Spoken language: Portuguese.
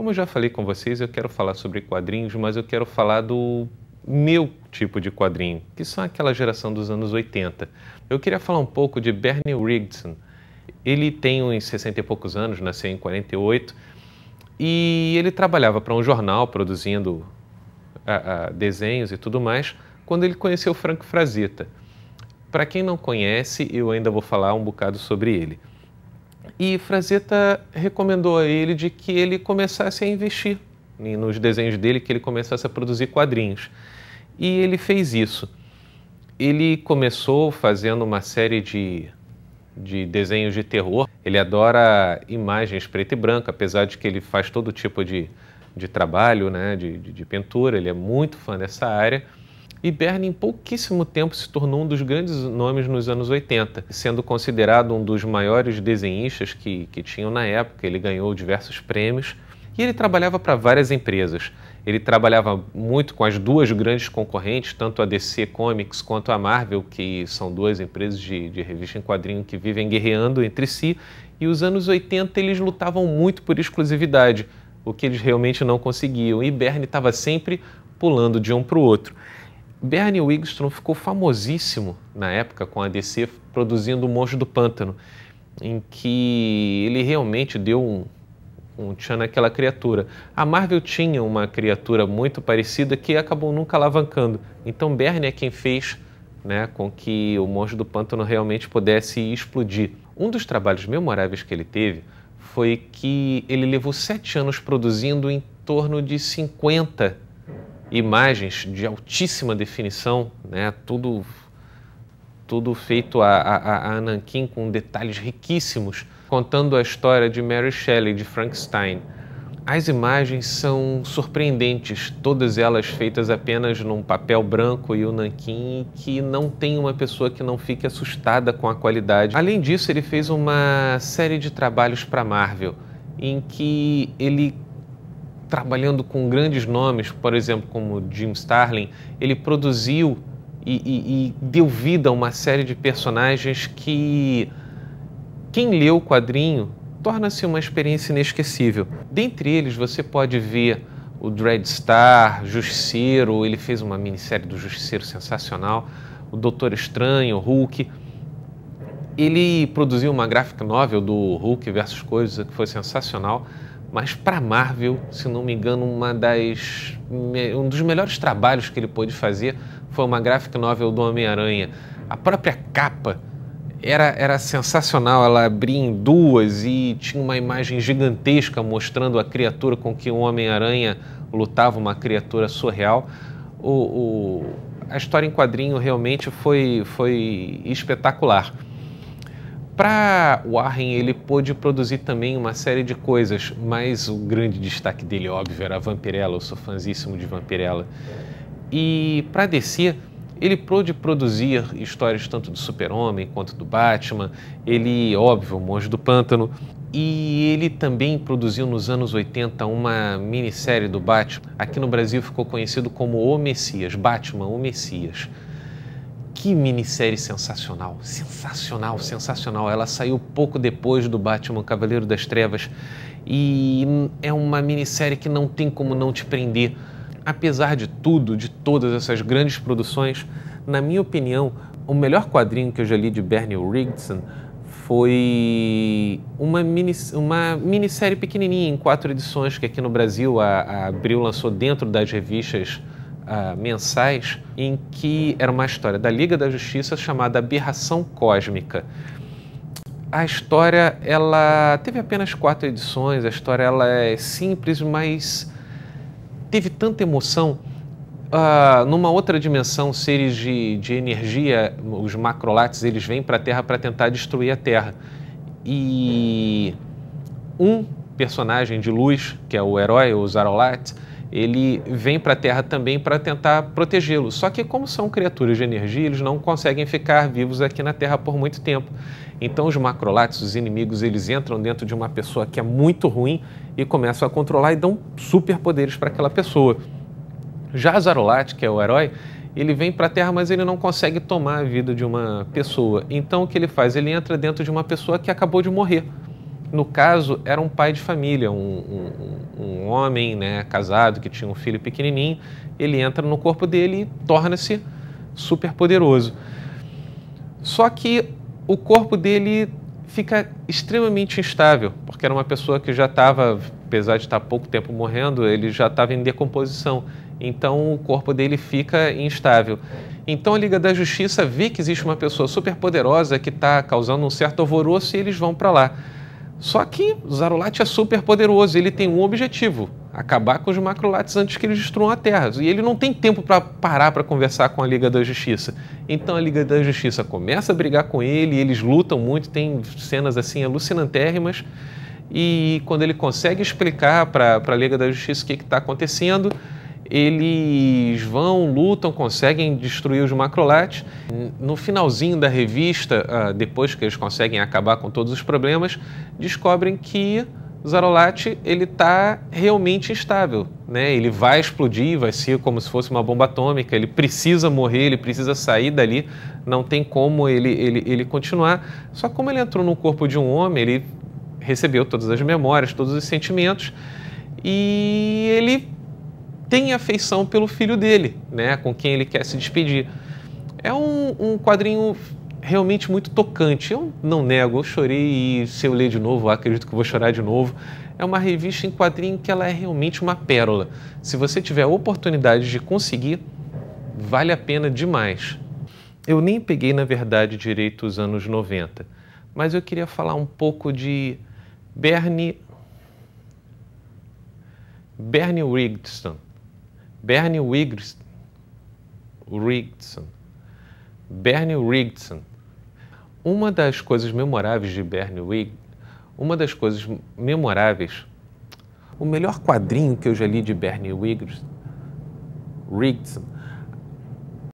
Como eu já falei com vocês, eu quero falar sobre quadrinhos, mas eu quero falar do meu tipo de quadrinho, que são aquela geração dos anos 80. Eu queria falar um pouco de Bernie Wrightson. Ele tem uns 60 e poucos anos, nasceu em 48, e ele trabalhava para um jornal produzindo desenhos e tudo mais, quando ele conheceu Frank Frazetta. Para quem não conhece, eu ainda vou falar um bocado sobre ele. E Frazetta recomendou a ele de que ele começasse a investir nos desenhos dele, que ele começasse a produzir quadrinhos. E ele fez isso. Ele começou fazendo uma série de desenhos de terror. Ele adora imagens preto e branco, apesar de que ele faz todo tipo de trabalho, né, de pintura. Ele é muito fã dessa área. E Bernie, em pouquíssimo tempo, se tornou um dos grandes nomes nos anos 80, sendo considerado um dos maiores desenhistas que tinham na época. Ele ganhou diversos prêmios e ele trabalhava para várias empresas. Ele trabalhava muito com as duas grandes concorrentes, tanto a DC Comics quanto a Marvel, que são duas empresas de revista em quadrinho que vivem guerreando entre si. E os anos 80 eles lutavam muito por exclusividade, o que eles realmente não conseguiam. E Bernie estava sempre pulando de um para o outro. Bernie Wrightson ficou famosíssimo na época com a DC produzindo O Monstro do Pântano, em que ele realmente deu um tchan naquela criatura. A Marvel tinha uma criatura muito parecida que acabou nunca alavancando. Então Bernie é quem fez, né, com que O Monstro do Pântano realmente pudesse explodir. Um dos trabalhos memoráveis que ele teve foi que ele levou 7 anos produzindo em torno de 50 imagens de altíssima definição, né? Tudo feito a nanquim com detalhes riquíssimos, contando a história de Mary Shelley, de Frankenstein. As imagens são surpreendentes, todas elas feitas apenas num papel branco e o nanquim, que não tem uma pessoa que não fique assustada com a qualidade. Além disso, ele fez uma série de trabalhos para a Marvel, em que ele, trabalhando com grandes nomes, por exemplo, como Jim Starlin, ele produziu e deu vida a uma série de personagens que quem lê o quadrinho torna-se uma experiência inesquecível. Dentre eles, você pode ver o Dreadstar, Justiceiro. Ele fez uma minissérie do Justiceiro sensacional, o Doutor Estranho, o Hulk. Ele produziu uma graphic novel do Hulk versus Coisa, que foi sensacional. Mas para a Marvel, se não me engano, um dos melhores trabalhos que ele pôde fazer foi uma graphic novel do Homem-Aranha. A própria capa era sensacional, ela abria em duas e tinha uma imagem gigantesca mostrando a criatura com que o Homem-Aranha lutava, uma criatura surreal. A história em quadrinho realmente foi espetacular. Para Warren, ele pôde produzir também uma série de coisas, mas o grande destaque dele, óbvio, era a Vampirella. Eu sou fãzíssimo de Vampirella. E para DC, ele pôde produzir histórias tanto do Super-Homem quanto do Batman. Ele, óbvio, o Monstro do Pântano. E ele também produziu nos anos 80 uma minissérie do Batman. Aqui no Brasil ficou conhecido como O Messias, Batman, O Messias. Que minissérie sensacional, sensacional, sensacional. Ela saiu pouco depois do Batman Cavaleiro das Trevas e é uma minissérie que não tem como não te prender. Apesar de tudo, de todas essas grandes produções, na minha opinião, o melhor quadrinho que eu já li de Bernie Wrightson foi uma minissérie pequenininha, em 4 edições, que aqui no Brasil a Abril lançou dentro das revistas mensais, em que era uma história da Liga da Justiça chamada Aberração Cósmica. A história, ela teve apenas 4 edições, a história ela é simples, mas teve tanta emoção. Numa outra dimensão, seres de energia, os macrolates, eles vêm para a Terra para tentar destruir a Terra. E um personagem de luz, que é o herói, o Zarolat, ele vem para a Terra também para tentar protegê-lo. Só que como são criaturas de energia, eles não conseguem ficar vivos aqui na Terra por muito tempo. Então os macrolates, os inimigos, eles entram dentro de uma pessoa que é muito ruim e começam a controlar e dão superpoderes para aquela pessoa. Já Zarolat, que é o herói, ele vem para a Terra, mas ele não consegue tomar a vida de uma pessoa. Então o que ele faz? Ele entra dentro de uma pessoa que acabou de morrer. No caso, era um pai de família, um homem, né, casado, que tinha um filho pequenininho. Ele entra no corpo dele e torna-se super poderoso. Só que o corpo dele fica extremamente instável, porque era uma pessoa que já estava, apesar de estar pouco tempo morrendo, ele já estava em decomposição. Então o corpo dele fica instável. Então a Liga da Justiça vê que existe uma pessoa super poderosa que está causando um certo alvoroço e eles vão para lá. Só que o Zarulati é super poderoso, ele tem um objetivo: acabar com os Macrolates antes que eles destruam a Terra. E ele não tem tempo para parar para conversar com a Liga da Justiça. Então a Liga da Justiça começa a brigar com ele, eles lutam muito, tem cenas assim alucinantérrimas. E quando ele consegue explicar para a Liga da Justiça o que está acontecendo, eles vão, lutam, conseguem destruir os Macrolates. No finalzinho da revista, depois que eles conseguem acabar com todos os problemas, descobrem que o Zarulati está realmente instável, né? Ele vai explodir, vai ser como se fosse uma bomba atômica, ele precisa morrer, ele precisa sair dali, não tem como ele continuar. Só que como ele entrou no corpo de um homem, ele recebeu todas as memórias, todos os sentimentos, e ele tem afeição pelo filho dele, né, com quem ele quer se despedir. É um quadrinho realmente muito tocante. Eu não nego, eu chorei e se eu ler de novo, eu acredito que eu vou chorar de novo. É uma revista em quadrinho que ela é realmente uma pérola. Se você tiver a oportunidade de conseguir, vale a pena demais. Eu nem peguei, na verdade, direito os anos 90, mas eu queria falar um pouco de Bernie Wrightson. Bernie Wrightson. Uma das coisas memoráveis de o melhor quadrinho que eu já li de Bernie Wrightson